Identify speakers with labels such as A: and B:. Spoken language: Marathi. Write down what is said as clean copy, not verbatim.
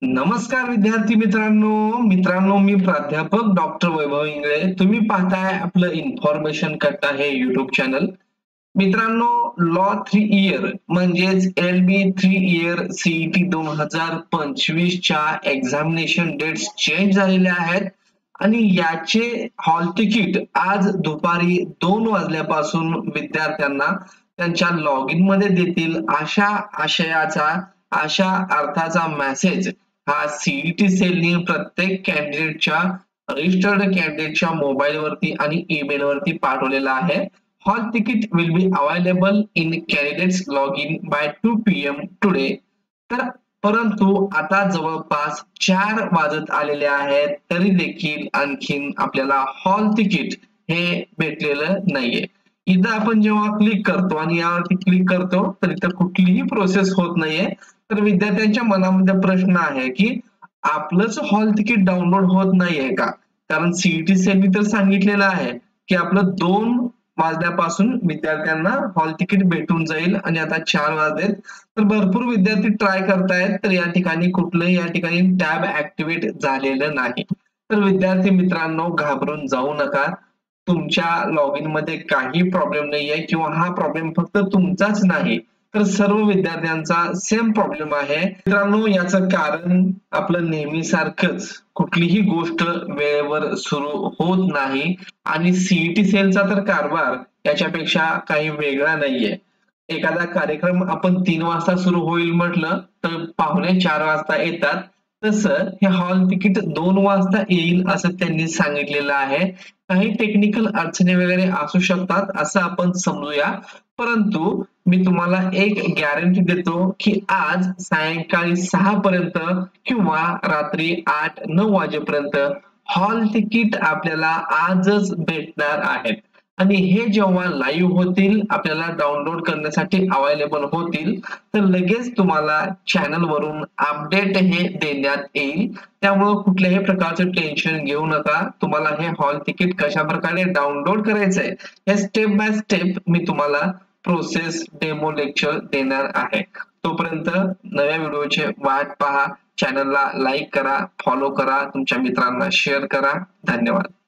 A: नमस्कार विद्यार्थी मित्रांनो मी प्राध्यापक डॉक्टर वैभव इंगळे. तुम्ही पाहताय आपलं इन्फॉर्मेशन कट्टा हे युट्यूब चॅनल. मित्रांनो, लॉ 3 इयर म्हणजेच LB3 इयर CET 2025 च्या एक्झामिनेशन डेट्स चेंज झालेल्या आहेत आणि याचे हॉल तिकीट आज दुपारी 2 वाजल्यापासून विद्यार्थ्यांना त्यांच्या लॉगिन मध्ये देतील अशा अर्थाचा मेसेज हा सीईटी सेलने प्रत्येक कॅन्डिडेटच्या रजिस्टर्ड कॅन्डिडेटच्या मोबाईल वरती आणि ईमेल वरती पाठवलेला आहे. Hall ticket will be available in candidates log in by 2 PM today. तर परंतु आता जवळपास 4 वाजत आलेले आहेत तरी देखील आणखीन आपल्याला हॉल तिकीट हे भेटलेलं नाहीये. इथं आपण जेव्हा क्लिक करतो आणि यावरती क्लिक करतो तर इथं कुठलीही प्रोसेस होत नाहीये. तर विद्यार्थ्यांच्या मनामध्ये प्रश्न आहे की आपलंच हॉल तिकीट डाउनलोड होत नाहीये का? कारण सीईटी सेलनी तर सांगितलेलं आहे की आपलं 2 वाजल्यापासून विद्यार्थ्यांना हॉल तिकीट भेटून जाईल आणि आता 4 वाजलेत. तर भरपूर विद्यार्थी ट्राय करतायत तर या ठिकाणी कुठलंही टॅब ऍक्टिव्हेट झालेलं नाही. तर विद्यार्थी मित्रांनो, घाबरून जाऊ नका. तुमच्या लॉगिन मध्ये काही प्रॉब्लेम नाहीये किंवा हा प्रॉब्लेम फक्त तुमचाच नाही तर सर्व विद्यार्थ्यांचा सेम प्रॉब्लेम आहे. मित्रांनो, याचं कारण आपलं नेहमीसारखंच कुठलीही गोष्ट वेळेवर सुरू होत नाही आणि सीईटी सेलचा तर कारभार याच्यापेक्षा काही वेगळा नाहीये. एखादा कार्यक्रम आपण 3 वाजता सुरू होईल म्हटलं तर पाहुणे 4 वाजता येतात. तसं हे हॉल तिकीट 2 वाजता येईल असं त्यांनी सांगितलेलं आहे. काही टेक्निकल अडचणी वगैरे असू शकतात असं आपण समजूया. परंतु मी तुम्हाला एक गॅरंटी देतो की आज सायंकाळी 6 पर्यंत किंवा रात्री 8-9 वाजेपर्यंत हॉल तिकीट आपल्याला आजच भेटणार आहेत आणि हे जेव्हा लाईव्ह होतील, आपल्याला डाउनलोड करण्यासाठी अवेलेबल होतील तर लगेच तुम्हाला चॅनल वरून अपडेट हे देण्यात येईल. त्यामुळे कुठल्याही प्रकारचं टेन्शन घेऊ नका. तुम्हाला हे हॉल तिकीट कशा प्रकारे डाउनलोड करायचंय हे स्टेप बाय स्टेप मी तुम्हाला प्रोसेस डेमो लेक्चर देणार आहे. तोपर्यंत नव्या व्हिडिओचे वाट पहा. चॅनलला लाईक करा, फॉलो करा, तुमच्या मित्रांना शेअर करा. धन्यवाद.